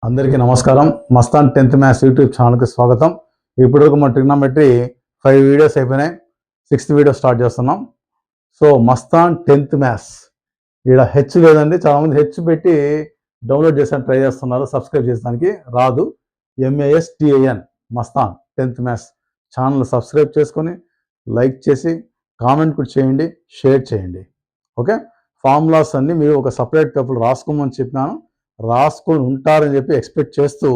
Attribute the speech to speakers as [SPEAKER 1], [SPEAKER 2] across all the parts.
[SPEAKER 1] అందరికీ నమస్కారం. Mastan 10th maths YouTube ఛానల్కి స్వాగతం. ఇప్పటివరకు మన ట్రిగ్నోమెట్రీ 5 వీడియోస్ అయిపోయినాయి. 6th వీడియో స్టార్ట్ చేస్తున్నాం. సో మస్తాన్ 10th మ్యాథ్స్ ఇక్కడ హెచ్ లేదండి. చాలామంది హెచ్ పెట్టి డౌన్లోడ్ చేసాను ట్రై చేస్తున్నారు. సబ్స్క్రైబ్ చేసడానికి రాదు. MASTAN Mastan 10th maths channel subscribe చేసుకొని లైక్ చేసి కామెంట్ కూడా చేయండి, షేర్ చేయండి. ఓకే, ఫార్ములాస్ అన్ని మీరు ఒక సపరేట్ పేపర్ రాసుకోమని చెప్పినాను. రాసుకొని ఉంటారని చెప్పి ఎక్స్పెక్ట్ చేస్తూ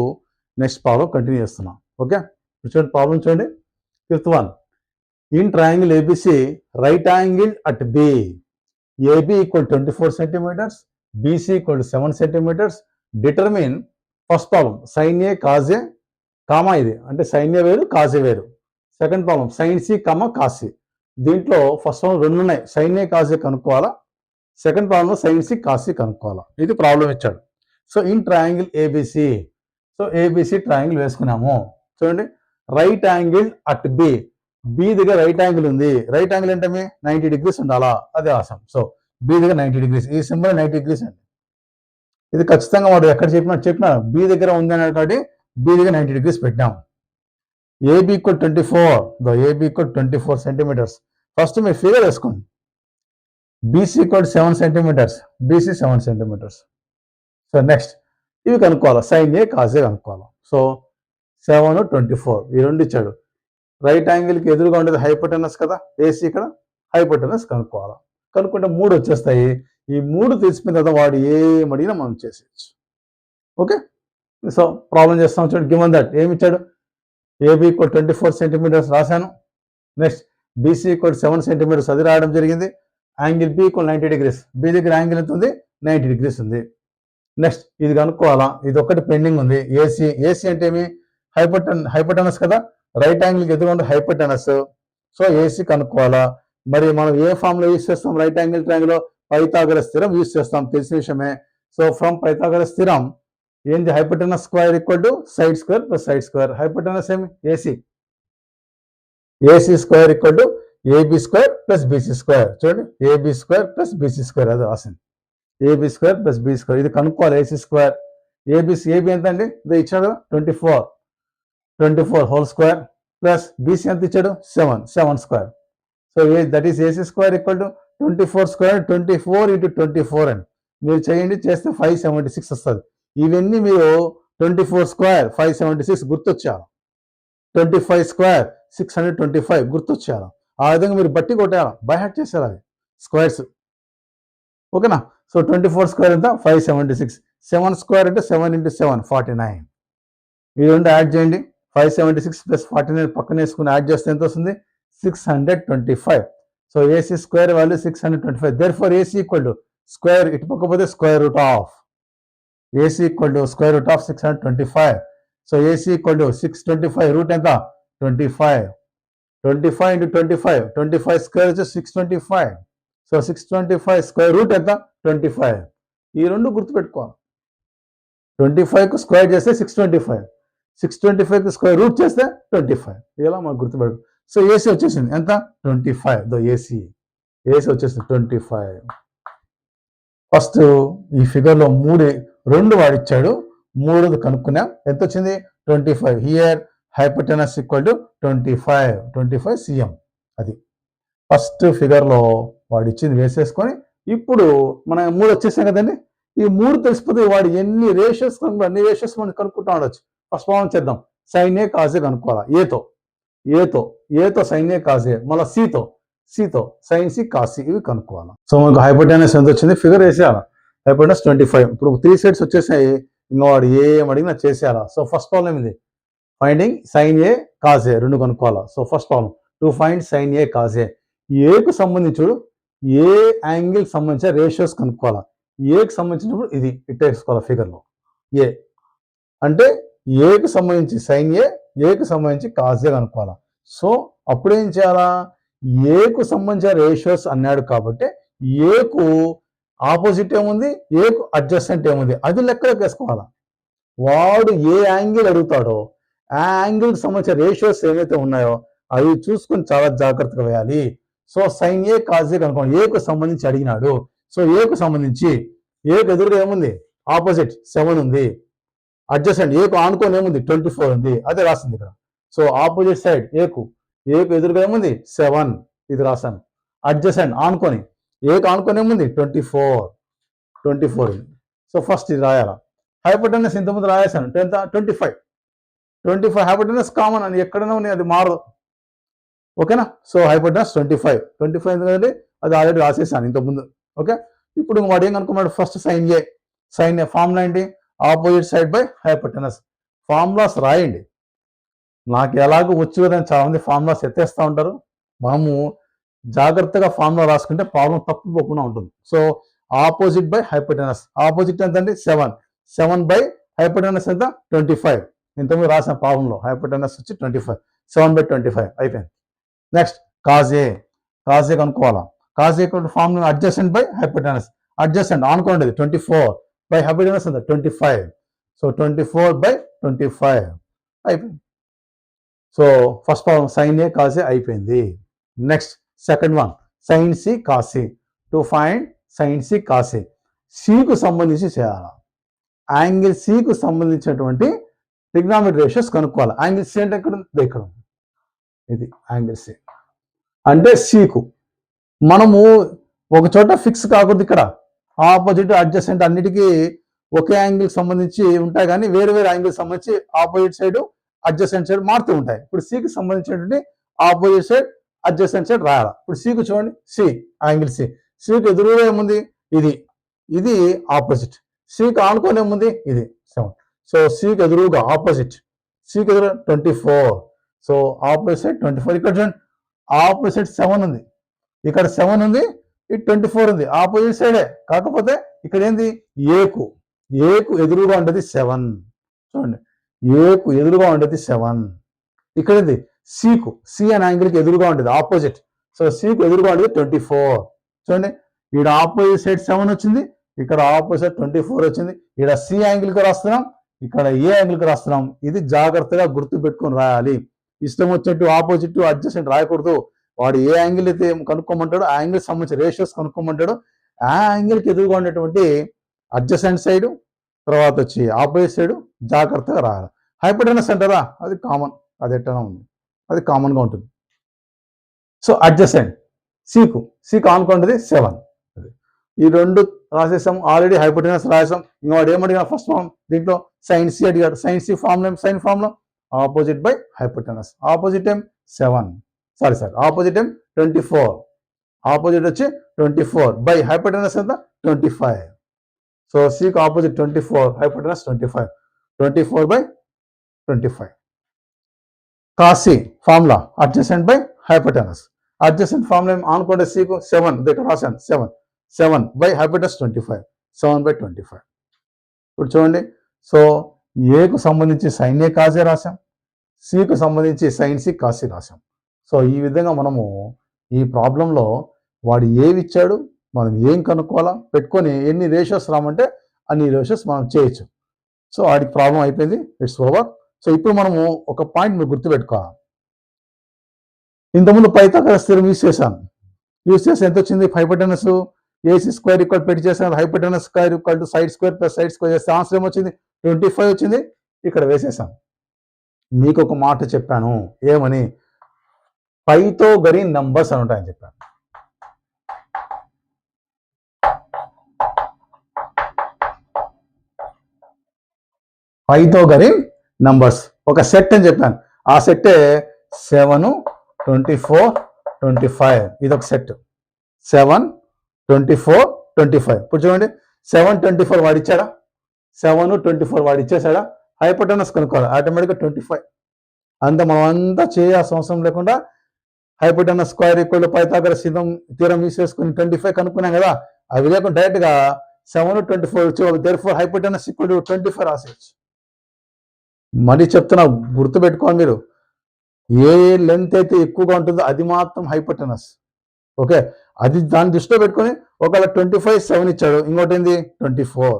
[SPEAKER 1] నెక్స్ట్ ప్రాబ్లం కంటిన్యూ చేస్తున్నాం. ఓకే, చూడండి ప్రాబ్లం చూడండి. 5th one, in triangle ABC right angle at B, AB equal 24 centimeters, BC equal 7 centimeters. Determine first problem sine A cos A comma, ఇది అంటే సైన్ ఏ వేరు cos A వేరు. Second problem sine C comma cos C. దీంట్లో first problem రెండు ఉన్నాయి, sine A cos A కనుక్కోవాలా, second ప్రాబ్లంలో sine C cos C కనుక్కోవాలా. ఇది ప్రాబ్లం ఇచ్చాడు. So in triangle ABC, so ABC triangle వేసుకున్నాము. చూడండి, right angle at B, B దగ్గర రైట్ యాంగిల్ ఉంది. రైట్ యాంగిల్ అంటే 90 degrees ఉండాలా, అదే ఆసం. సో బి దగ్గర 90 degrees, ఈ సింబల్ 90 degrees అండి. ఇది ఖచ్చితంగా వాడు ఎక్కడ చెప్పినా బి దగ్గర ఉంది అన్నాడు కాబట్టి బి దగ్గర 90 degrees పెట్టాము. AB equal 24, AB equal 24 centimeters. First మీరు ఫిగర్ వేసుకోండి. BC equal 7 centimeters, BC 7 centimeters. So next ఇవి కనుక్కోవాలి, సైన్ ఏ కాజ్ ఏ కనుక్కోవాలి. సో 7, 24 ఈ రెండు ఇచ్చాడు. రైట్ యాంగిల్కి ఎదురుగా ఉండేది హైపోటెనస్ కదా, ఏసీ ఇక్కడ హైపోటెనస్ కనుక్కోవాలి. కనుక్కుంటే 3 వచ్చేస్తాయి. ఈ 3 తెలిసిపోయిన తర్వాత వాడు ఏమడిగినా మనం చేసేయచ్చు. ఓకే, సో ప్రాబ్లం చేస్తాం. చూడండి, గివెన్ దట్ ఏమి ఇచ్చాడు, ఏబి ఈక్వల్ 24 centimeters రాశాను. నెక్స్ట్ బీసీ ఈక్వల్ 7 centimeters అది రాయడం జరిగింది. Angle B equal 90 degrees, B దగ్గర యాంగిల్ ఎంత ఉంది, 90 degrees ఉంది. నెక్స్ట్ ఇది కనుక్కోవాలా, ఇది ఒకటి పెండింగ్ ఉంది. ఏసీ, ఏసీ అంటే ఏమి, హైపోటెనస్ కదా, రైట్ యాంగిల్కి ఎదురుగా హైపోటెనస్. సో ఏసీ కనుక్కోవాలా. మరి మనం ఏ ఫామ్ లో యూజ్ చేస్తాం, రైట్ యాంగిల్ ట్రయాంగిల్ లో పైథాగరస్ థియరం యూజ్ చేస్తాం, తెలిసిన విషయమే. సో ఫ్రమ్ పైథాగరస్ థియరం ఏంది, hypotenuse square equal to side square plus side square. Hypotenuse ఏమి, AC, AC square equal to AB square plus BC square. చూడండి, AB square plus BC square అది రాసింది. AB square plus B square, ఇది కనుక్కోవాలి. AC square, AB ఎంత అండి, ఇది ఇచ్చాడు 24 హోల్ స్క్వేర్ ప్లస్ బీసీ ఎంత ఇచ్చాడు 7 square. So that is AC square equal to 24 square, 24 into 24 అని మీరు చేయండి. చేస్తే 576 వస్తుంది. ఇవన్నీ మీరు 24 స్క్వేర్ 576 గుర్తొచ్చారు, 25 స్క్వేర్ 625 గుర్తొచ్చారు. ఆ విధంగా మీరు బట్టి కొట్టారు, బై హార్ట్ చేశారు అవి స్క్వేర్స్. ఓకేనా. సో 24 స్క్వేర్ ఎంత 576, 7 స్క్వేర్ అంటే 7 into 7 49. ఈ రెండు యాడ్ చేయండి. 576 ప్లస్ 49 పక్కన వేసుకుని యాడ్ చేస్తే ఎంత వస్తుంది, 625. So AC square value 625. Therefore AC equal to square ఇటు పక్కపోతే square root of, AC equal to square root of 625. So AC equal to 625 root ఎంత 25, 25 into 25, 25 స్క్వేర్ వచ్చి 625. సో 625 స్క్వేర్ రూట్ ఎంత 25. ఈ రెండు గుర్తుపెట్టుకోవాలి. 25కు స్క్వేర్ చేస్తే 625, 625కి స్క్వేర్ రూట్ చేస్తే 25. ఇలా మాకు గుర్తుపెట్టు. సో ఏసీ వచ్చేసింది ఎంత 25. ఏసీ వచ్చేసింది 25. ఫస్ట్ ఈ ఫిగర్లో 2 వాడిచ్చాడు, 3 కనుక్కున్నాం. ఎంత వచ్చింది 25. Here hypotenuse equal to 25 cm. అది ఫస్ట్ ఫిగర్లో వాడు ఇచ్చింది వేసేసుకొని ఇప్పుడు మనం 3 వచ్చేసాం కదండి. ఈ 3 తెలిసిపోతే వాడు ఎన్ని రేషియోస్ అన్ని రేషియోస్ మనం కనుక్కుంటా ఉండొచ్చు. ఫస్ట్ ప్రాబ్లం చేద్దాం. Sign A కాజే కనుక్కోవాలా. ఏతో సైన్ ఏ కాజే, మళ్ళీ సితో సైన్ సి కాసి, ఇవి కనుక్కోవాలా. సో మనకు హైపోటెనస్ ఎంత వచ్చింది, ఫిగర్ వేసేయాలా. హైపోటెనస్ 25. ఇప్పుడు 3 sides వచ్చేసాయి. ఇంకా వాడు ఏం అడిగినా చేసేయాలా. సో ఫస్ట్ ప్రాబ్లం ఇది, ఫైండింగ్ సైన్ ఏ కాజే, రెండు కనుక్కోవాలా. So first problem to find sine A cos A. ఏకు సంబంధించి ఏ యాంగిల్ సంబంధించిన రేషియోస్ కనుక్కోవాలా. ఏకి సంబంధించినప్పుడు ఇది ఇట్ వేసుకోవాలి ఫిగర్లో. ఏ అంటే ఏకు సంబంధించి సైన్ ఏకు సంబంధించి కాజ్ ఏ కనుక్కోవాలా. సో అప్పుడేం చేయాలా, ఏకు సంబంధించిన రేషియోస్ అన్నాడు కాబట్టి ఏకు ఆపోజిట్ ఏముంది, ఏకు అడ్జస్టెంట్ ఏముంది, అది లెక్కలోకి వేసుకోవాలా. వాడు ఏ యాంగిల్ అడుగుతాడో ఆ యాంగిల్కి సంబంధించిన రేషియోస్ ఏవైతే ఉన్నాయో అవి చూసుకొని చాలా జాగ్రత్తగా వేయాలి. సో సైన్ ఏ కాజ్ ఏ కనుక్కోండి. ఏకు సంబంధించి అడిగినాడు. సో ఏకు సంబంధించి ఏకు ఎదురుగా ఏముంది, ఆపోజిట్ 7 ఉంది. అడ్జసెంట్ ఏకు ఆనుకొని ఏముంది 24 ఉంది, అదే రాసింది ఇక్కడ. సో ఆపోజిట్ సైడ్ ఏకు ఎదురుగా ఏముంది 7, ఇది రాశాను. అడ్జసెంట్ ఆనుకొని ఏకు ఆనుకొని ఏముంది 24 ఉంది. సో ఫస్ట్ ఇది రాయాలా. హైపోటెనస్ ఇంతకుముందు రాయేసాను 25 హైపోటెనస్ కామన్ అని ఎక్కడైనా ఉంది, అది మారదు. ఓకేనా. సో హైపోటెనస్ 25 ఎందుకంటే అది ఆల్రెడీ రాసేసాను ఇంతకుముందు. ఓకే. ఇప్పుడు వాడు ఏం కనుక్కున్నాడు, ఫస్ట్ సైన్ ఏ ఫార్ములా ఏంటి, opposite side by hypotenuse. Formulas రాయండి. నాకు ఎలాగో వచ్చి కదా చాలా మంది ఫార్ములాస్ ఎత్తేస్తూ ఉంటారు. మనము జాగ్రత్తగా ఫార్ములా రాసుకుంటే ప్రాబ్లం తప్పుకోకుండా ఉంటుంది. So opposite by hypotenuse, opposite ఎంత అండి 7 బై హైపోటెనస్ ఎంత 25. ఇంతకుముందు రాసిన ప్రాబ్లంలో హైపోటెనస్ వచ్చి 25, 7/25 అయిపోయింది. నెక్స్ట్ కాజే కనుక్కోవాలా. Cos A formula adjacent by hypotenuse, adjacent ఆనుకోండి 24 బై హైపోటెనస్ ఎంత 25. సో 24/25 అయిపోయింది. So first problem sine A cos A అయిపోయింది. Next second one sine C cos C. To find sine C cos C, సికు సంబంధించి చేయాలి. యాంగిల్ సికు సంబంధించినటువంటి ట్రిగ్నామెట్రీ రేషియోస్ కనుక్కోవాలి. యాంగిల్ సి అంటే ఎక్కడ ఉంది, ఇక్కడ ఉంది. ఇది యాంగిల్ సి అంటే సికు మనము ఒక చోట ఫిక్స్ కాకూడదు. ఇక్కడ ఆపోజిట్ అడ్జసెంట్ అన్నిటికీ ఒకే యాంగిల్ సంబంధించి ఉంటాయి, కానీ వేరే యాంగిల్ సంబంధించి ఆపోజిట్ సైడ్ అడ్జసెంట్ సైడ్ మారుతూ ఉంటాయి. ఇప్పుడు సికి సంబంధించినటువంటి ఆపోజిట్ సైడ్ అడ్జసెంట్ సైడ్ రాయాలి. ఇప్పుడు సికు చూడండి, యాంగిల్ సికి ఎదురుగా ఏముంది, ఇది ఆపోజిట్. సికి ఆనుకొని ఏముంది, ఇది 7. సో సికి ఎదురుగా ఆపోజిట్, సికి ఎదురు 24. So opposite side 24. ఇక్కడ చూడండి ఆపోజిట్ సైడ్ 7 ఉంది, ఇక్కడ 7 ఉంది, ఇది 24 ఉంది, ఆపోజిట్ సైడే. కాకపోతే ఇక్కడ ఏంది ఏకు ఎదురుగా ఉండేది 7. చూడండి ఏకు ఎదురుగా ఉండేది 7. ఇక్కడ ఏంది సి అనే యాంగిల్కి ఎదురుగా ఉండేది ఆపోజిట్. సో సికు ఎదురుగా ఉండేది 24. చూడండి ఇక్కడ ఆపోజిట్ సైడ్ 7 వచ్చింది, ఇక్కడ ఆపోజిట్ 24 వచ్చింది. ఇక్కడ సి యాంగిల్కి రాస్తున్నాం, ఇక్కడ ఏ యాంగిల్కి రాస్తున్నాం. ఇది జాగ్రత్తగా గుర్తు పెట్టుకొని రాయాలి. ఇష్టం వచ్చినట్టు ఆపోజిట్ అడ్జసెంట్ రాయకూడదు. వాడు ఏ యాంగిల్ అయితే కనుక్కోమంటాడో ఆ యాంగిల్ సంబంధించిన రేషియోస్ కనుక్కోమంటాడో ఆ యాంగిల్కి ఎదురుగా ఉండేటువంటి అడ్జసెంట్ సైడ్, తర్వాత వచ్చి ఆపోజిట్ సైడ్ జాగ్రత్తగా రాయాలి. హైపోటెనస్ అంటారా, అది కామన్, అది ఎట్టనా ఉంది, అది కామన్గా ఉంటుంది. సో అడ్జసెంట్ సికు ఆనుకుంటుంది 7. ఈ రెండు రాసేసాం ఆల్రెడీ. హైపోటెనస్ రాసాం. ఇంకోటి ఏమడిగా ఫస్ట్ ఫార్మ్ దీంట్లో సైన్ సి అడిగాడు. Sine C formula sine formula opposite by hypotenuse. Opposite ఏం 7, ఆపోజిట్ ఏం 24, ఆపోజిట్ వచ్చి 24 బై హైపోటెనస్ ఎంత 25. సో సికి opposite 24, hypotenuse 25, 24/25. Cos C formula adjacent by hypotenuse. Adjacent formula ఆనుకోండి సికు 7, ఇక్కడ రాశాను 7 బై హైపోటెనస్ 25, 7/25. ఇప్పుడు చూడండి, సో ఏకు సంబంధించి సైన్ ఏ కాసే రాశాం, సికు సంబంధించి సైన్ సి కాసి రాశాం. సో ఈ విధంగా మనము ఈ ప్రాబ్లంలో వాడు ఏవి ఇచ్చాడు, మనం ఏం కనుక్కోవాలా పెట్టుకొని ఎన్ని రేషియోస్ రామంటే అన్ని రేషియోస్ మనం చేయొచ్చు. సో వాడికి ప్రాబ్లం అయిపోయింది, ఇట్స్ ఓవర్. సో ఇప్పుడు మనము ఒక పాయింట్ మీరు గుర్తుపెట్టుకోవాలి. ఇంతకుముందు పైథాగరస్ థియరం యూజ్ చేసి ఎంత వచ్చింది, హైపోటెనస్ ఏసీ స్క్వేర్ ఈక్వల్ పెట్టి చేసాను. Hypotenuse square equal to side square plus side square చేస్తే ఆన్సర్ ఏమొచ్చింది 25 వచ్చింది. ఇక్కడ వేసేసాం. మీకు ఒక మాట చెప్పాను, ఏమని, పైథాగోరియన్ నంబర్స్ అని ఉంటాయని చెప్పాను. పైథాగోరియన్ నంబర్స్ ఒక సెట్ అని చెప్పాను. ఆ సెట్టే 7, 24, 25. ఇది ఒక సెట్ 7, 24, 25. ఇప్పుడు చూడండి 7, 24 వాడు ఇచ్చాడా, 7, 24 వాడు ఇచ్చేసాడా. హైపోటెనస్ కనుక్కోవాలి, ఆటోమేటిక్గా 25. అంత మనం అంతా చేయాల్సిన అవసరం లేకుండా hypotenuse square equal to Pythagoras theorem use చేసుకుని 25 కనుక్కున్నాం కదా. అవి లేకుండా డైరెక్ట్గా 7, 24 వచ్చి దేర్ఫోర్ హైపోటెనస్ ఈక్వల్ టు 25 రాసేయచ్చు. మరి చెప్తున్నా, గుర్తుపెట్టుకోండి మీరు, ఏ లెంత్ అయితే ఎక్కువగా ఉంటుందో అది మాత్రం హైపోటెనస్. ఓకే, అది దాన్ని దృష్టిలో పెట్టుకొని ఒకవేళ 25, 7 ఇచ్చాడు, ఇంకోటి ఏంది 24,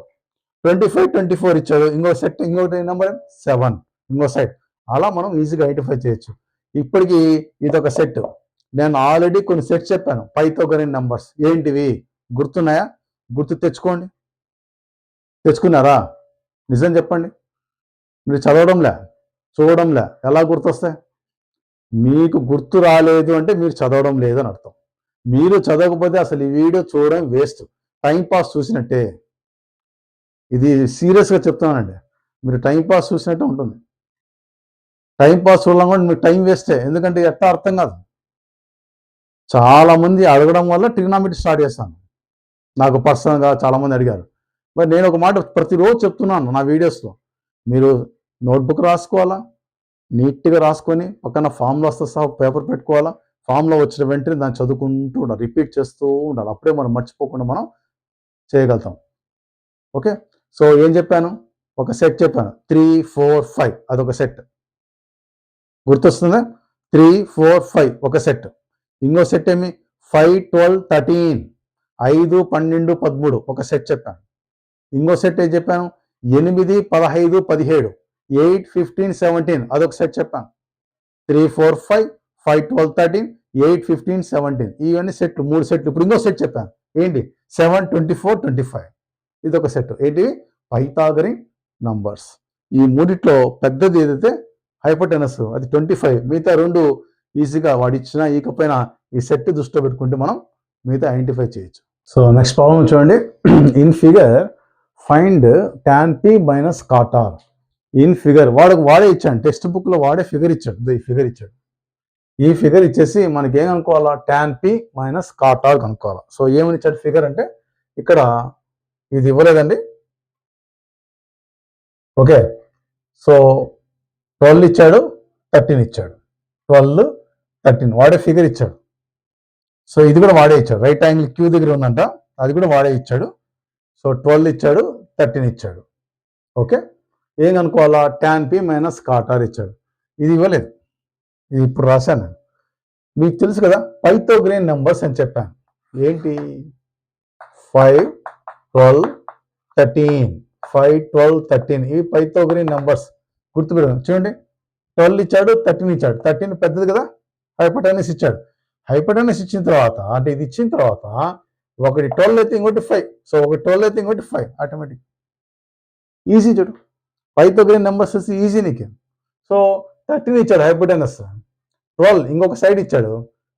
[SPEAKER 1] 25, 24 ఇచ్చాడు, ఇంకో సెట్, ఇంకోటి నెంబర్ 7 ఇంకో సైడ్. అలా మనం ఈజీగా ఐడెంటిఫై చేయొచ్చు. ఇప్పటికి ఇదొక సెట్. నేను ఆల్రెడీ కొన్ని సెట్స్ చెప్పాను పైథాగోరియన్ నంబర్స్. ఏంటివి గుర్తున్నాయా? గుర్తు తెచ్చుకోండి. తెచ్చుకున్నారా? నిజం చెప్పండి. మీరు చదవడంలే, చూడడంలే, ఎలా గుర్తొస్తాయి? మీకు గుర్తు రాలేదు అంటే మీరు చదవడం లేదని అర్థం. మీరు చదవకపోతే అసలు ఈ వీడియో చూడడం వేస్ట్, టైం పాస్ చూసినట్టే. ఇది సీరియస్గా చెప్తున్నానండి. మీరు టైం పాస్ చూసినట్టే ఉంటుంది. టైం పాస్ చూడడం కూడా మీకు టైం వేస్టే, ఎందుకంటే ఎట్లా అర్థం కాదు. చాలామంది అడగడం వల్ల ట్రిగ్నామెట్రీ స్టార్ట్ చేస్తాను. నాకు పర్సనల్గా చాలామంది అడిగారు. మరి నేను ఒక మాట ప్రతిరోజు చెప్తున్నాను నా వీడియోస్లో, మీరు నోట్బుక్ రాసుకోవాలా, నీట్గా రాసుకొని పక్కన ఫార్ములాస్తో సహా పేపర్ పెట్టుకోవాలా, ఫామ్లో వచ్చిన వెంటనే దాన్ని చదువుకుంటూ ఉండాలి, రిపీట్ చేస్తూ ఉండాలి. అప్పుడే మనం మర్చిపోకుండా మనం చేయగలుగుతాం. ఓకే, సో ఏం చెప్పాను? ఒక సెట్ చెప్పాను, 3, 4, 5 అదొక సెట్. గుర్తొస్తుందా? 3, 4, 5 ఒక సెట్. ఇంకో సెట్ ఏమి? 5, 12, 13 5, 12, 13 ఒక సెట్ చెప్పాను. ఇంకో సెట్ ఏం చెప్పాను? 8, 15, 17 8, 15, 17 అదొక సెట్ చెప్పాను. 3, 4, 5 5, 12, 13 8, 15, 17 ఇవన్నీ సెట్లు, 3 సెట్లు. ఇప్పుడు ఇంకో సెట్ చెప్పాను, ఏంటి? 7, 24, 25 ఇదొక సెట్. ఏంటి? Pythagorean numbers. ఈ మూడిట్లో పెద్దది ఏదైతే హైపోటెనస్, అది 25. మిగతా రెండు ఈజీగా వాడిచ్చినా ఈకపోయినా ఈ సెట్ దృష్టిలో పెట్టుకుంటే మనం మిగతా ఐడెంటిఫై చేయొచ్చు. సో నెక్స్ట్ ప్రాబ్లం చూడండి. In figure find tan p minus cot r. In figure వాడే ఇచ్చాడు, టెక్స్ట్ బుక్లో వాడే ఫిగర్ ఇచ్చాడు. ఈ ఫిగర్ ఇచ్చాడు. ఈ ఫిగర్ ఇచ్చేసి మనకి ఏం కనుక్కోవాలా? tan p minus cot r కనుక్కోవాలా. సో ఏమని ఇచ్చాడు ఫిగర్ అంటే, ఇక్కడ ఇది ఇవ్వలేదండి. ఓకే, సో 12 ఇచ్చాడు, 13 ఇచ్చాడు. 12, 13 వాడే ఫిగర్ ఇచ్చాడు. సో ఇది కూడా వాడే ఇచ్చాడు. రైట్ యాంగిల్ క్యూ దగ్గర ఉందంట, అది కూడా వాడే ఇచ్చాడు. సో 12 ఇచ్చాడు, 13 ఇచ్చాడు. ఓకే, ఏం కనుక్కోవాలా? tan p minus cot r ఇచ్చాడు. ఇది ఇవ్వలేదు, ఇది ఇప్పుడు రాశాను. మీకు తెలుసు కదా పైథాగరన్ నెంబర్స్ అని చెప్పాను. ఏంటి? 5, 12, 13 5, 12, 13 ఇవి పైథాగరన్ నెంబర్స్. గుర్తుపెట్టుకోండి. చూడండి, 12 ఇచ్చాడు, 13 ఇచ్చాడు. 13 పెద్దది కదా, హైపోటెనస్ ఇచ్చాడు. హైపోటెనస్ ఇచ్చిన తర్వాత, అంటే ఇది ఇచ్చిన తర్వాత ఒకటి 12 అయితే ఇంకోటి 5. సో ఒకటి 12 అయితే ఇంకోటి 5 ఆటోమేటిక్. ఈజీ చూడు, పైథాగరన్ నెంబర్స్ వచ్చి ఈజీ నీకు. సో 13 ఇచ్చాడు హైపోటెనస్, 12 ఇంకొక సైడ్ ఇచ్చాడు,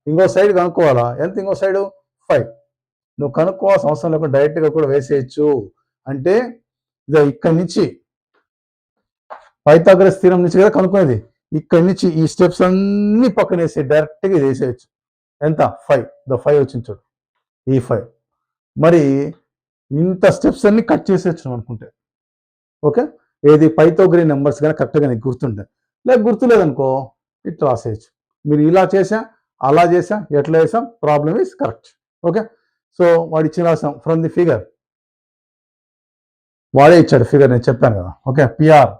[SPEAKER 1] ఇంకో సైడ్ కనుక్కోవాలా. ఎంత? ఇంకో సైడ్ 5. నువ్వు కనుక్కోవాల్సిన అవసరం లేకుండా డైరెక్ట్గా కూడా వేసేయచ్చు. అంటే ఇదో ఇక్కడి నుంచి పైథాగరస్ థీరం నుంచి కదా కనుక్కునేది, ఇక్కడి నుంచి ఈ స్టెప్స్ అన్ని పక్కన వేసి డైరెక్ట్గా ఇది వేసేయచ్చు. ఎంత? 5. 5 వచ్చింది చూడు, ఈ 5. మరి ఇంత స్టెప్స్ అన్ని కట్ చేసేయచ్చు అనుకుంటే. ఓకే, ఏది? పైథాగరన్ నెంబర్స్ కానీ కరెక్ట్గా నీకు గుర్తుంటే. లేక గుర్తులేదనుకో ఇట్లా రాసేయచ్చు. మీరు ఇలా చేసా, అలా చేసా, ఎట్లా చేసాం, problem is correct. Okay, so వాడు ఇచ్చి రాసాం ఫ్రమ్ ది ఫిగర్. వాడే ఇచ్చాడు ఫిగర్, నేను చెప్పాను కదా. Okay, PR.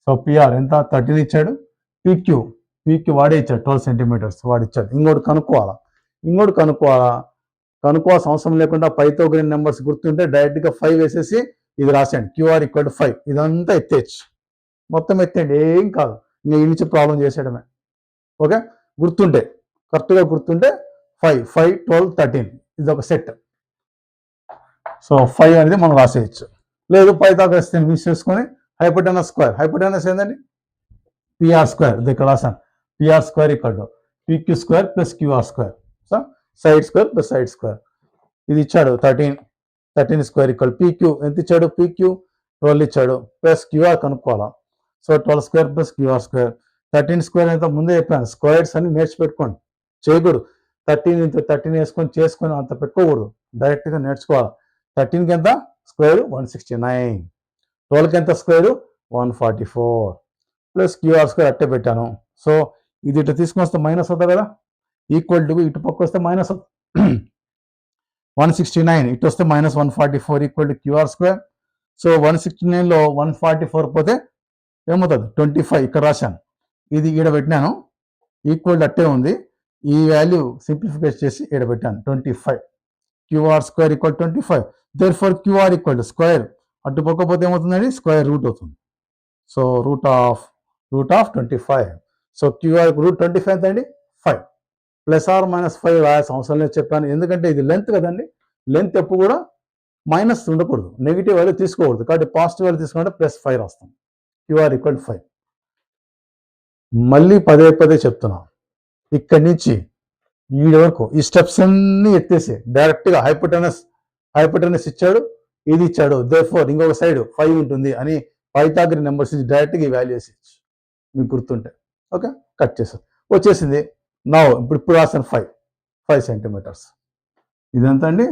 [SPEAKER 1] సో పిఆర్ ఎంత? 13 ఇచ్చాడు. పీక్యూ వాడే ఇచ్చాడు, 12 సెంటీమీటర్స్ వాడు ఇచ్చాడు. ఇంకోటి కనుక్కోవాలా. కనుక్కోవాల్సిన అవసరం లేకుండా పైథాగరన్ నెంబర్స్ గుర్తుంటే డైరెక్ట్గా 5 వేసేసి ఇది రాసేయండి. QR = 5. ఇదంతా ఎత్తేచ్చు, మొత్తం ఎత్తేయండి, ఏం కాదు. ఇంకా ఈ నుంచి ప్రాబ్లం చేసేయడమే. ఓకే, గుర్తుంటే, కరెక్ట్గా గుర్తుంటే 5, 12, 13 ఇది ఒక సెట్. సో 5 అనేది మనం రాసేయచ్చు. లేదు పైథాగరస్ యూస్ చేసుకొని హైపోటెనస్ స్క్వేర్. హైపోటెనస్ ఏంటండి? PR². ఇది ఇక్కడ రాసాను, PR² = PQ² + QR². So side square plus side square. ఇది ఇచ్చాడు 13² = PQ. ఎంత ఇచ్చాడు? PQ 12 ఇచ్చాడు, ప్లస్ QR కనుక్కోవాలా. So 12² + QR². 13² అయితే ముందే చెప్పాను, స్క్వేర్స్ అన్ని నేర్చిపెట్టుకోండి, చేయకూడదు. 13 into 13 చేసుకొని అంత పెట్టుకోకూడదు, డైరెక్ట్గా నేర్చుకోవాలి. 13కి ఎంత స్క్వేర్? 169. 12కి ఎంత స్క్వేర్? 144 ప్లస్ QR² అట్టే పెట్టాను. సో ఇది ఇటు తీసుకొని వస్తే మైనస్ అవుతుంది కదా, ఈక్వల్ టు ఇటు పక్క వస్తే మైనస్ 169, ఇటు వస్తే -144 = QR². సో 169లో 144 పోతే ఏమవుతుంది? 25. ఇక్కడ రాశాను, ఇది ఈడ పెట్టినాను, ఈక్వల్ అట్టే ఉంది. ఈ వాల్యూ సింప్లిఫికేషన్ చేసి ఈడ పెట్టాను 25. QR² = 25. Therefore QR = square. అటు పక్క పోతే ఏమవుతుందండి? స్క్వేర్ రూట్ అవుతుంది. So root of 25. So QR √25 ఎంత అండి? 5. +or-5 రాయాల్సిన అవసరం లేదు చెప్పాను, ఎందుకంటే ఇది లెంత్ కదండి. లెంత్ ఎప్పుడు కూడా మైనస్ ఉండకూడదు, నెగిటివ్ వాల్యూ తీసుకోకూడదు. కాబట్టి పాజిటివ్ వాల్యూ తీసుకుంటే +5 రాస్తాం. QR equal 5. మళ్ళీ పదే పదే చెప్తున్నా, ఇక్కడి నుంచి ఈ వరకు ఈ స్టెప్స్ అన్ని ఎత్తేసి డైరెక్ట్గా హైపోటెనస్ ఇచ్చాడు, ఇది ఇచ్చాడు, దేర్ఫోర్ ఇంకొక సైడ్ 5 ఉంటుంది అని పైథాగరస్ నెంబర్స్ ఇచ్చి డైరెక్ట్గా ఈ వాల్యూస్ ఇచ్చు మీకు గుర్తుంటే. ఓకే, కట్ చేసాం, వచ్చేసింది. నా ఇప్పుడు రాసాను 5 సెంటీమీటర్స్. ఇదంతా అండి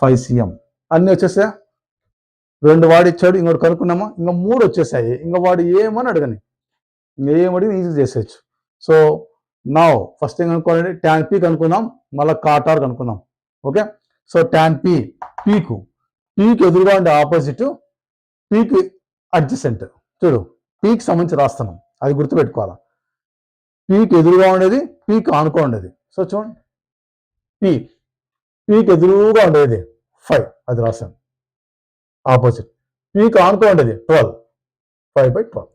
[SPEAKER 1] 5 cm అన్నీ వచ్చేసాయా? 2 వాడు ఇచ్చాడు, ఇంకోటి కనుక్కున్నామా, ఇంకా 3 వచ్చేసాయి. ఇంకా వాడు ఏమని అడగని, ఏమడిగి ఈజీ చేసేయచ్చు. సో నా ఫస్ట్ ఏం కనుక్కోవాలండి, tan p కనుక్కుందాం, మళ్ళీ cot r కనుక్కుందాం. ఓకే, సో tan p, pకు ఎదురుగా ఉండే ఆపోజిట్, pకి అడ్జసెంట్. చూడు, pకి సంబంధించి రాస్తున్నాం, అది గుర్తుపెట్టుకోవాలా. pకి ఎదురుగా ఉండేది, pకి ఆనుకో ఉండేది. సో చూడండి, pకి ఎదురుగా ఉండేది 5, అది రాశాను ఆపోజిట్. pకి ఆనుకో ఉండేది 12, 5/12.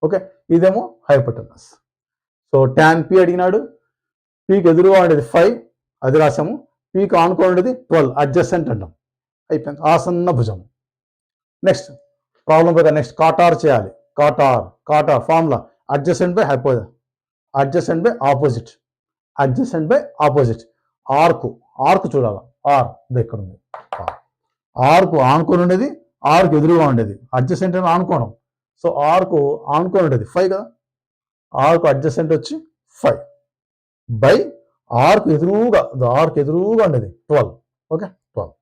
[SPEAKER 1] ఓకే, ఇదేమో హైపోటెనస్. సో tan p అడిగినాడు, pకి ఎదురుగా ఉండేది 5, అది రాసాము. pకి ఆనుకో ఉండేది 12, అడ్జసెంట్ అంటాం. అయిపోయింది, ఆసన్న భుజం. నెక్స్ట్ ప్రాబ్లం ప్రకారం నెక్స్ట్ cot r చేయాలి. cot r formula adjacent by opposite. Arc చూడాలి, ఆర్ ఇక్కడ ఉంది. ఆర్కు ఆనుకొని ఉండేది, ఆర్కు ఎదురుగా ఉండేది. అడ్జసెంట్ అని ఆనుకోవడం. సో ఆర్కు ఆనుకొని ఉండేది 5 కదా, ఆర్కు అడ్జసెంట్ వచ్చి 5 బై ఆర్కు ఎదురుగా ఉండేది 12. ఓకే, 12.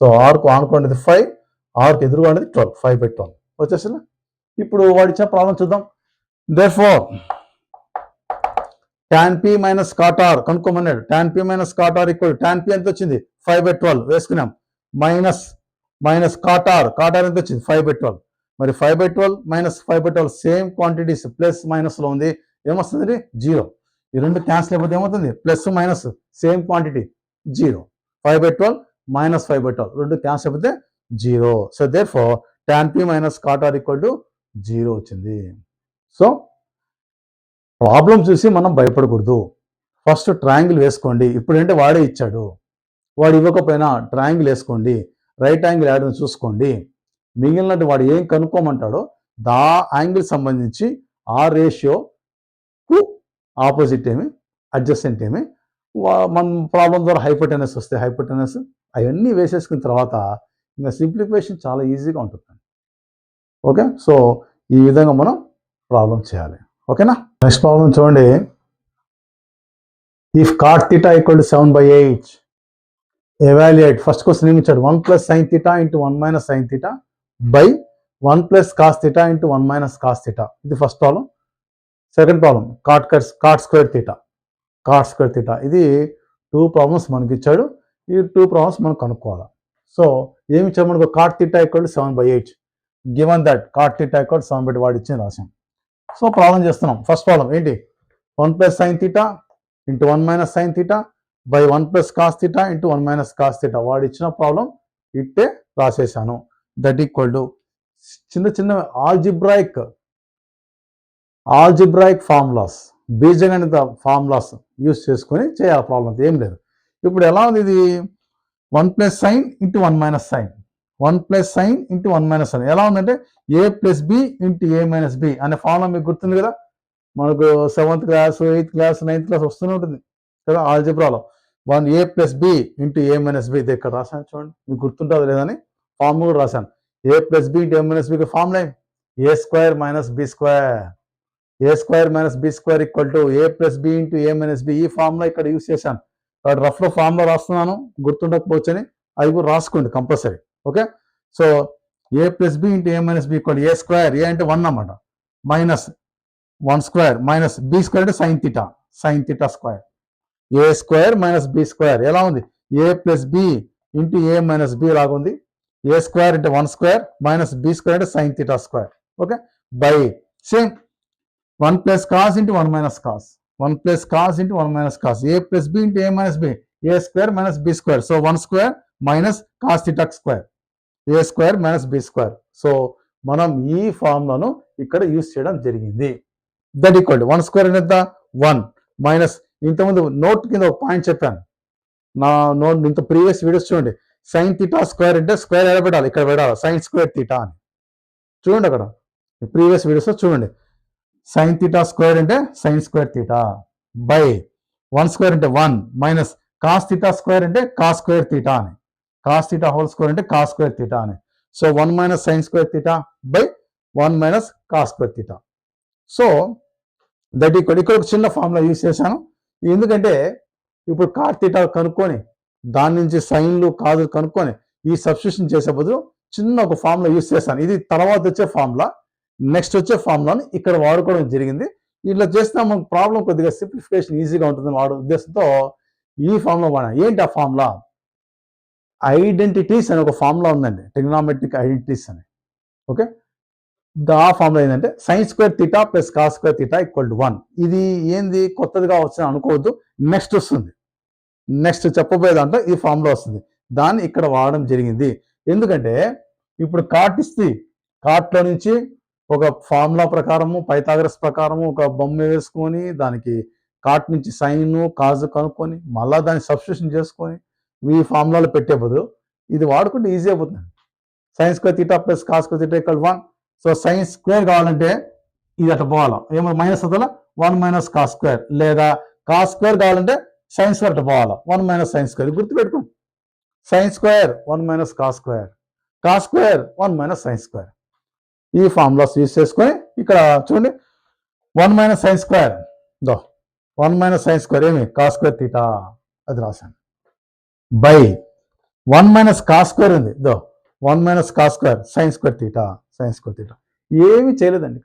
[SPEAKER 1] సో ఆర్కు ఆనుకొని ఉండేది 5, ఆర్కు ఎదురుగా ఉండేది 12, 5/12 వచ్చేసింది. ఇప్పుడు వాడు ఇచ్చిన ప్రాబ్లం చూద్దాం. Therefore tan p minus cot r కనుక్కోమన్నాడు. tan p minus cot r equal, tan p ఎంత వచ్చింది 5/12 వేసుకున్నాం, మైనస్ cot r ఎంత వచ్చింది 5/12. మరి 5/12 minus 5/12 same quantities, plus minus లో ఉంది, ఏమొస్తుంది 0. ఈ రెండు క్యాన్సిల్ అయిపోతే ఏమవుతుంది, plus minus same quantity 0. 5/12 minus 5/12 రెండు క్యాన్సిల్ అయిపోతే 0. So therefore tan p minus cot r equal to 0 వచ్చింది. సో ప్రాబ్లం చూసి మనం భయపడకూడదు. ఫస్ట్ ట్రయాంగిల్ వేసుకోండి. ఇప్పుడంటే వాడే ఇచ్చాడు, వాడు ఇవ్వకపోయినా ట్రయాంగిల్ వేసుకోండి, రైట్ యాంగిల్ యాడ్ చూసుకోండి. మిగిలినట్టు వాడు ఏం కనుక్కోమంటాడో దా యాంగిల్ సంబంధించి ఆ రేషియోకు ఆపోజిట్ ఏమి, అడ్జసెంట్ ఏమి, మన ప్రాబ్లం ద్వారా హైపోటెనస్ వస్తే హైపోటెనస్, అవన్నీ వేసేసుకున్న తర్వాత ఇంకా సింప్లిఫికేషన్ చాలా ఈజీగా ఉంటుంది. ఓకే, సో ఈ విధంగా మనం ప్రాబ్లం చేయాలి. ఓకేనా, నెక్స్ట్ ప్రాబ్లం చూడండి. If cot θ equal to 7/8, evaluate. First question ఏమి ఇచ్చాడు, 1 + sin θ into 1 - sin θ by 1 + cos θ into 1 - cos θ. ఇది first problem. Second problem cot square θ. ఇది 2 ప్రాబ్లమ్స్ మనకి ఇచ్చాడు. ఈ 2 ప్రాబ్లమ్స్ మనం కనుక్కోవాలి. సో ఏమి ఇచ్చాడు మనకు, cot θ equal to 7/8. Given that cot θ equal 7/8 వాడు ఇచ్చి రాసాం. సో ప్రాబ్లం చేస్తున్నాం. ఫస్ట్ ప్రాబ్లం ఏంటి, 1 + sin θ into 1 - sin θ by 1 + cos θ into 1 - cos θ. వాడు ఇచ్చిన ప్రాబ్లం ఇట్టే రాసేసాను. దట్ ఈక్వల్ టు చిన్న ఆల్జిబ్రాయిక్ ఫార్ములాస్, బీజగణిత ఫార్ములాస్ యూస్ చేసుకొని చేయాలి ప్రాబ్లం, ఏం లేదు. ఇప్పుడు ఎలా ఉంది ఇది, 1 + sin into 1 - sin, 1 + sin into 1 - sin ఎలా ఉందంటే a + b into a - b అనే ఫార్ములా మీకు గుర్తుంది కదా, మనకు 7th class 8th class 9th class వస్తూనే ఉంటుంది కదా ఆల్జిబ్రాలో. 1a + b into a - b ఇది ఇక్కడ రాశాను చూడండి, మీకు గుర్తుంటుంది లేదని ఫార్ములా రాశాను. a + b into a - b formula a² - b² equal to a + b into a - b. ఈ ఫార్ములా ఇక్కడ యూస్ చేశాను. రఫ్ లో ఫార్ములా రాస్తున్నాను, గుర్తుండకపోవచ్చని అది కూడా రాసుకోండి compulsory. Okay, so a + b into a - b equal a², a అంటే 1 అన్నమాట, మైనస్ 1² మైనస్ b² అంటే sin θ స్క్వేర్. a² - b² ఎలా ఉంది, a + b into a - b లాగా ఉంది. a² అంటే 1² మైనస్ b² అంటే sin θ square. Okay, by same 1 + cos into 1 - cos, 1 + cos into 1 - cos, a + b into a - b, a² - b². So 1² minus cos θ square, a² - b². So మనం ఈ ఫార్ములాను ఇక్కడ use చేయడం జరిగింది. దట్ ఈక్వల్ 1² ఎంత 1 minus, ఇంతకుముందు note కింద ఒక పాయింట్ చెప్పాను, నా నోట్ ఇంత ప్రీవియస్ వీడియోస్ చూడండి. sin θ స్క్వేర్ అంటే స్క్వేర్ ఎలా పెట్టాలి, ఇక్కడ పెట్టాలి sin² θ అని చూడండి. అక్కడ ప్రీవియస్ వీడియోస్లో చూడండి. సైన్ థీటా స్క్వేర్ అంటే sine square theta by 1 square అంటే 1 మైనస్ కాస్ థీటా స్క్వేర్ అంటే కాస్ స్క్వేర్ థీటా అని, కాస్ థీటా హోల్ స్క్వేర్ అంటే కాస్ స్క్వేర్ థీటా అని. So 1 minus sine square theta by 1 minus cos square theta. So that ఇక్కడ ఒక చిన్న formula use చేశాను. ఎందుకంటే ఇప్పుడు కాట్ థీటా కనుక్కొని దాని నుంచి సైన్లు కాజులు కనుక్కొని ఈ సబ్స్టిట్యూషన్ చేసే బదులు చిన్న ఒక ఫార్ములా యూజ్ చేశాను. ఇది తర్వాత వచ్చే ఫార్ములా, నెక్స్ట్ వచ్చే ఫార్ములాని ఇక్కడ వాడుకోవడం జరిగింది. ఇట్లా చేస్తే మనకు ప్రాబ్లం కొద్దిగా సింప్లిఫికేషన్ ఈజీగా ఉంటుందని వాడే ఉద్దేశంతో ఈ ఫార్ములా వాడాను. ఏంటి ఆ ఫార్ములా? ఐడెంటిటీస్ అనే ఒక ఫార్ములా ఉందండి, ట్రిగ్నామెట్రిక్ ఐడెంటిటీస్ అని. ఓకే, ఆ ఫార్ములా ఏంటంటే sine square theta plus cos square theta equal to 1. ఇది ఏంది కొత్తదిగా వచ్చింది అనుకోవద్దు, నెక్స్ట్ వస్తుంది. నెక్స్ట్ చెప్పబోయే దాంట్లో ఈ ఫార్ములా వస్తుంది, దాన్ని ఇక్కడ వాడడం జరిగింది. ఎందుకంటే ఇప్పుడు కాట్ ఇస్తే కాట్లో నుంచి ఒక ఫార్ములా ప్రకారము పైథాగరస్ ప్రకారము ఒక బొమ్మ వేసుకొని దానికి కాట్ నుంచి సైన్ కాజు కనుక్కొని మళ్ళీ దాన్ని సబ్స్టిట్యూషన్ చేసుకొని ఈ ఫార్ములాలు పెట్టే బదులు ఇది వాడుకుంటే ఈజీ అయిపోతుంది. Sine square theta plus cos square theta equal 1. So sine square కావాలంటే ఇది అట్లా పోవాలా, ఏమో మైనస్ అవుతుందా 1 మైనస్ కాస్ స్క్వేర్, లేదా కాస్ స్క్వేర్ కావాలంటే సైన్ స్క్వేర్ అట్లా పోవాలా 1 మైనస్ సైన్ స్క్వేర్. గుర్తుపెట్టుకోండి, sine square 1 minus cos square, cos square 1 minus sine square. ఈ ఫార్ములాస్ యూజ్ చేసుకొని ఇక్కడ చూడండి 1 minus sine square, 1 minus sine square ఏమి కాస్ స్క్వేర్ థీటా అది రాశాను బై 1 మైనస్ కాస్ స్క్వేర్ ఉంది 1 minus cos square sine square theta, sine square theta. ఏమీ చేయలేదండి.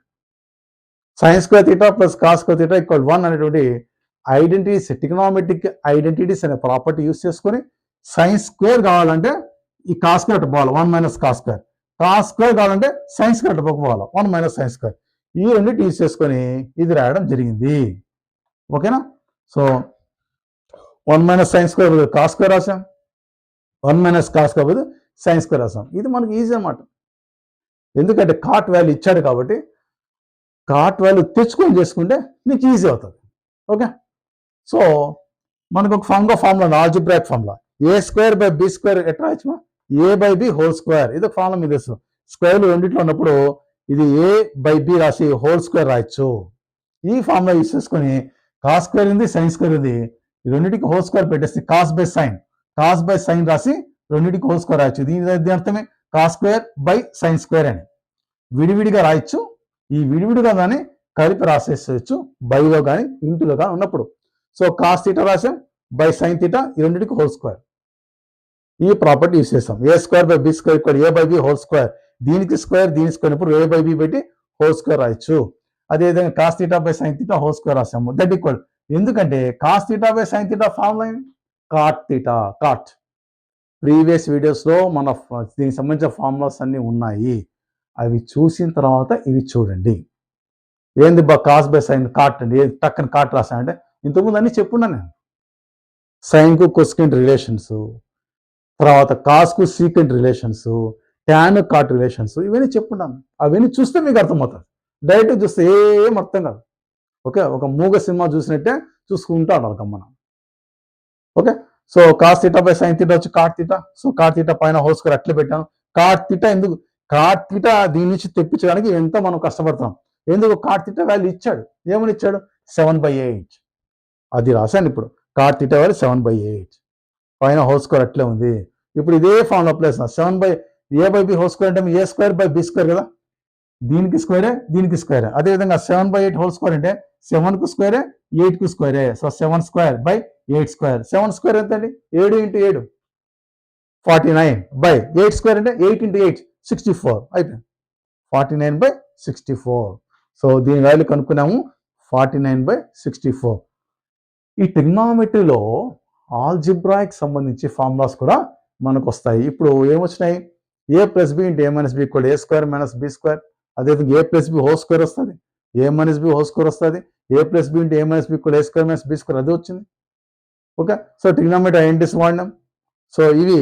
[SPEAKER 1] Sine square theta plus cos square theta equal 1 అనేటువంటి ఐడెంటిటీస్, ట్రిగ్నామెట్రిక్ ఐడెంటిటీస్ అనే property use చేసుకొని sine square కావాలంటే ఈ కాస్ స్క్వేర్ అటు పోవాలి 1 minus cos square, cos square కావాలంటే సైన్ స్క్వేర్ అటు పోవాలి 1 మైనస్ సైన్ స్క్వేర్. ఈ రెండింటి యూజ్ చేసుకొని ఇది రాయడం జరిగింది. ఓకేనా? So 1 minus sine square cos square రాసాం, 1 minus cos square sine square రాసాం. ఇది మనకి ఈజీ అన్నమాట. ఎందుకంటే కాట్ వాల్యూ ఇచ్చాడు కాబట్టి కాట్ వాల్యూ తెచ్చుకొని చేసుకుంటే నీకు ఈజీ అవుతుంది. ఓకే, సో మనకు ఒక formula algebraic formula A square by B square ఎట్లా రాయొచ్చు, A by B whole square. ఇది ఒక ఫార్ములా మీద తెలుసు. స్క్వేర్లు రెండింటిలో ఉన్నప్పుడు ఇది ఏ బై బి రాసి హోల్ స్క్వేర్ రాయొచ్చు. ఈ ఫార్ములా యూజ్ చేసుకొని కాస్ స్క్వేర్ ఉంది సైన్ స్క్వేర్ ఉంది, రెండింటికి హోల్ స్క్వేర్ పెట్టేసి కాస్ బై సైన్ రాసి రెండింటికి హోల్ స్క్వేర్ రాయొచ్చు. దీని అర్థమే cos square by sine square అని. విడివిడిగా రాయొచ్చు, ఈ విడివిడిగా కానీ కలిపి రాసేసేయచ్చు బైలో కానీ ఇంటిలో కానీ ఉన్నప్పుడు. సో కాస్ థీటా రాసాం బై సైన్ థీటా, ఈ రెండింటికి హోల్ స్క్వేర్. ఈ ప్రాపర్టీ యూజ్ చేస్తాం. A square by B square ఇక్కడ A by B whole square, దీనికి స్క్వేర్ ఇప్పుడు ఏ బై బి పెట్టి హోల్ స్క్వేర్ రాయొచ్చు. అదేవిధంగా cos theta by sine theta whole square రాసాము దట్ ఈక్వల్. ఎందుకంటే cos theta by sine theta formula cot theta. Cot previous వీడియోస్లో మన దీనికి సంబంధించిన ఫార్ములాస్ అన్నీ ఉన్నాయి, అవి చూసిన తర్వాత ఇవి చూడండి. ఏంది కాస్ బై సైన్ కాట్ అండి, టక్కని కాట్ రాసానంటే ఇంతకుముందు అన్ని చెప్పున్నాను నేను. సైన్కు కొస్కెంట్ రిలేషన్స్, తర్వాత కాస్కు secant relations, tan cot relations, ఇవన్నీ చెప్పున్నాను. అవన్నీ చూస్తే మీకు అర్థమవుతుంది. డైరెక్ట్ చూస్తే ఏం అర్థం కాదు. ఓకే, ఒక మూగ సినిమా చూసినట్టే చూసుకుంటాడు ఒక మనం. Okay, so cos theta by sine theta వచ్చి cot theta. So cot theta పైన హోల్ స్క్వేర్ అట్లే పెట్టాను. కాట్ థీటా ఎందుకు, కాట్ థీటా దీని నుంచి తెప్పించడానికి ఎంతో మనం కష్టపడతాం. ఎందుకు కాట్ థీటా వాల్యూ ఇచ్చాడు, ఏమని ఇచ్చాడు 7/8. అది రాశాను. ఇప్పుడు కాట్ థీటా వాల్యూ 7/8, పైన హోల్ స్క్వేర్ అట్లే ఉంది. ఇప్పుడు ఇదే ఫార్ములా అప్లై చేస్తాం. 7/a/b హోల్ స్క్వేర్ అంటే ఏ స్క్వేర్ బై బి స్క్వేర్ కదా, దీనికి స్క్వేరే దీనికి స్క్వేరే. అదేవిధంగా 7/8 హోల్ స్క్వేర్ అంటే 7కు స్క్వేరే 8కు స్క్వేరే. So 7 square by 8 square. 7 square ఎంత అండి 7 × 7 49 బై 8 స్క్వేర్ అంటే 8 × 8 64 అయిపోయింది. 49/64. సో దీని వాల్యూ కనుక్కున్నాము 49/64. ఈ ట్రిగ్నామెట్రీలో ఆల్జిబ్రాయిక్ సంబంధించి ఫార్ములాస్ కూడా మనకు వస్తాయి. ఇప్పుడు ఏమొచ్చినాయి, A plus B into A minus B equal A square minus B square. అదేవిధంగా A plus B whole square వస్తుంది, A minus B whole square వస్తుంది. A plus B into A minus B equal A square minus B square, అది వచ్చింది. Okay, so trigonometry identities వాడినాం. So ఇవి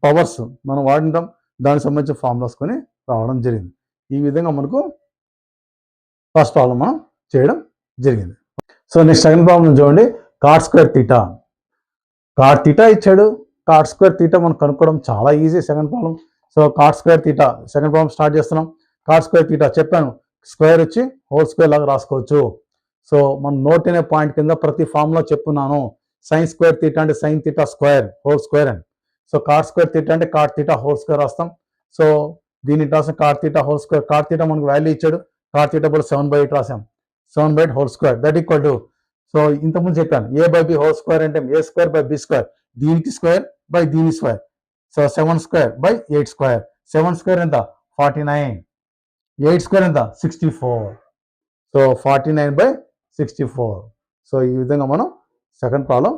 [SPEAKER 1] powers మనం వాడినాం, దానికి సంబంధించిన ఫార్ములాస్ కొని రావడం జరిగింది. ఈ విధంగా మనకు ఫస్ట్ ప్రాబ్లం మనం చేయడం జరిగింది. సో నెక్స్ట్ సెకండ్ ప్రాబ్లం చూడండి. Cot square theta. Cot theta ఇచ్చాడు, కాట్ స్క్వేర్ థీటా మనం కనుక్కోవడం చాలా easy. Second problem. So cot square theta second problem start చేస్తున్నాం. కాట్ స్క్వేర్ థీటా చెప్పాను, స్క్వేర్ వచ్చి హోల్ స్క్వేర్ లాగా రాసుకోవచ్చు. సో మనం నోట్ అనే పాయింట్ కింద ప్రతి ఫార్ములా చెప్పున్నాను. సైన్ స్క్వేర్ తీటా అంటే sine theta square whole square అని. సో కాట్ స్క్వేర్ తీటా అంటే కాట్ తీటా హోల్ స్క్వేర్ రాస్తాం. సో దీన్ని రాసిన cot theta whole square, cot theta మనకు వాల్యూ ఇచ్చాడు, కాట్ తీటా కూడా 7/8 రాసాం. 7/8 whole square that equal to, so ఇంతకుముందు చెప్పాను a/b హోల్ స్క్వేర్ అంటే a²/b², దీనికి స్క్వేర్ బై దీని స్క్వేర్. సో 7² / 8². 7² ఎంత 49, 8² ఎంత 64. సో 49/64. సో ఈ విధంగా మనం సెకండ్ ప్రాబ్లం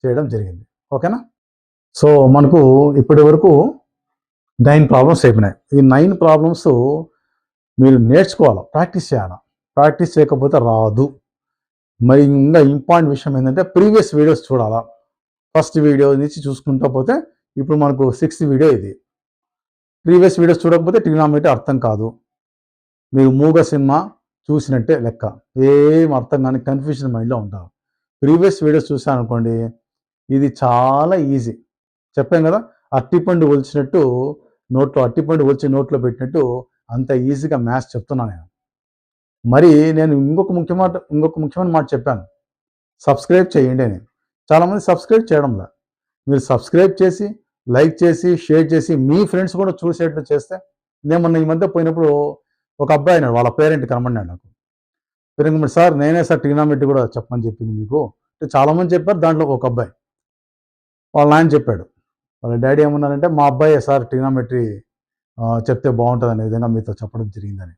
[SPEAKER 1] చేయడం జరిగింది. ఓకేనా. సో మనకు ఇప్పటి వరకు 9 ప్రాబ్లమ్స్ అయిపోయినాయి. ఈ 9 ప్రాబ్లమ్స్ మీరు నేర్చుకోవాలి, ప్రాక్టీస్ చేయాలి. ప్రాక్టీస్ చేయకపోతే రాదు. మరి ఇంకా ఇంపార్టెంట్ విషయం ఏంటంటే ప్రీవియస్ వీడియోస్ చూడాలా. ఫస్ట్ వీడియో నుంచి చూసుకుంటూ పోతే ఇప్పుడు మనకు 6th వీడియో ఇది. ప్రీవియస్ వీడియోస్ చూడకపోతే ట్రిగ్నామెట్రీ అర్థం కాదు. మీరు మూగ సినిమా చూసినట్టే లెక్క, ఏం అర్థం కానీ కన్ఫ్యూజన్ మైండ్లో ఉంటారు. ప్రీవియస్ వీడియోస్ చూసానుకోండి, ఇది చాలా ఈజీ. చెప్పాం కదా, అట్టిపండు ఒలిచినట్టు నోట్లో, అట్టిపండు ఒలిచి నోట్లో పెట్టినట్టు అంత ఈజీగా మ్యాథ్స్ చెప్తున్నాను నేను. మరి నేను ఇంకొక ముఖ్యమైన మాట చెప్పాను, సబ్స్క్రైబ్ చేయండి అని. చాలామంది సబ్స్క్రైబ్ చేయడంలా. మీరు సబ్స్క్రైబ్ చేసి, లైక్ చేసి, షేర్ చేసి మీ ఫ్రెండ్స్ కూడా చూసేట్లు చేస్తే. నేను మొన్న ఈ మధ్య పోయినప్పుడు ఒక అబ్బాయి అయినాడు, వాళ్ళ పేరెంట్ కనబడినాడు నాకు. పేరెంట్, సార్ నేనే సార్ ట్రిగ్నామెట్రీ కూడా చెప్పమని చెప్పింది మీకు అంటే చాలామంది చెప్పారు. దాంట్లో ఒక అబ్బాయి వాళ్ళ నాయన చెప్పాడు. వాళ్ళ డాడీ ఏమన్నారంటే, మా అబ్బాయే సార్ ట్రిగ్నామెట్రీ చెప్తే బాగుంటుంది అనే విధంగా మీతో చెప్పడం జరిగిందని.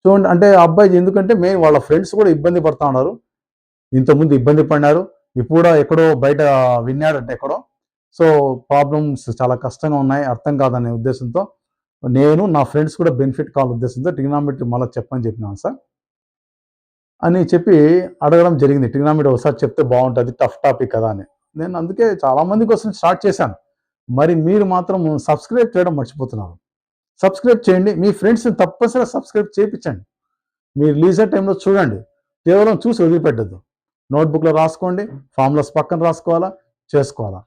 [SPEAKER 1] చూడండి, అంటే ఆ అబ్బాయి ఎందుకంటే మెయిన్ వాళ్ళ ఫ్రెండ్స్ కూడా ఇబ్బంది పడుతూ ఉన్నారు. ఇంతకుముందు ఇబ్బంది పడినారు, ఇప్పుడు కూడా ఎక్కడో బయట విన్నాడంటే ఎక్కడో. సో ప్రాబ్లమ్స్ చాలా కష్టంగా ఉన్నాయి, అర్థం కాదనే ఉద్దేశంతో నేను నా ఫ్రెండ్స్ కూడా బెనిఫిట్ కావాల ఉద్దేశంతో ట్రిగ్నామెట్రీ మళ్ళీ చెప్పని చెప్పినాను సార్ అని చెప్పి అడగడం జరిగింది. ట్రిగ్నామెట్రీ ఒకసారి చెప్తే బాగుంటుంది, టఫ్ టాపిక్ కదా అని. నేను అందుకే చాలామంది కోసం స్టార్ట్ చేశాను. మరి మీరు మాత్రం సబ్స్క్రైబ్ చేయడం మర్చిపోతున్నారు. సబ్స్క్రైబ్ చేయండి, మీ ఫ్రెండ్స్ని తప్పనిసరిగా సబ్స్క్రైబ్ చేయించండి. మీరు లీజర్ టైంలో చూడండి, కేవలం చూసి వదిలిపెట్టద్దు. నోట్బుక్లో రాసుకోండి, ఫార్ములాస్ పక్కన రాసుకోవాలా, చేసుకోవాలా.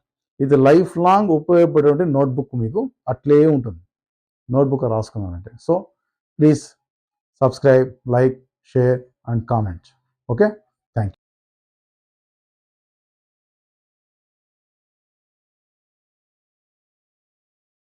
[SPEAKER 1] ఇది లైఫ్ లాంగ్ ఉపయోగపడే నోట్బుక్, మీకు అట్లే ఉంటుంది నోట్బుక్లో రాసుకున్నానంటే. So please subscribe, like, share and comment. Okay.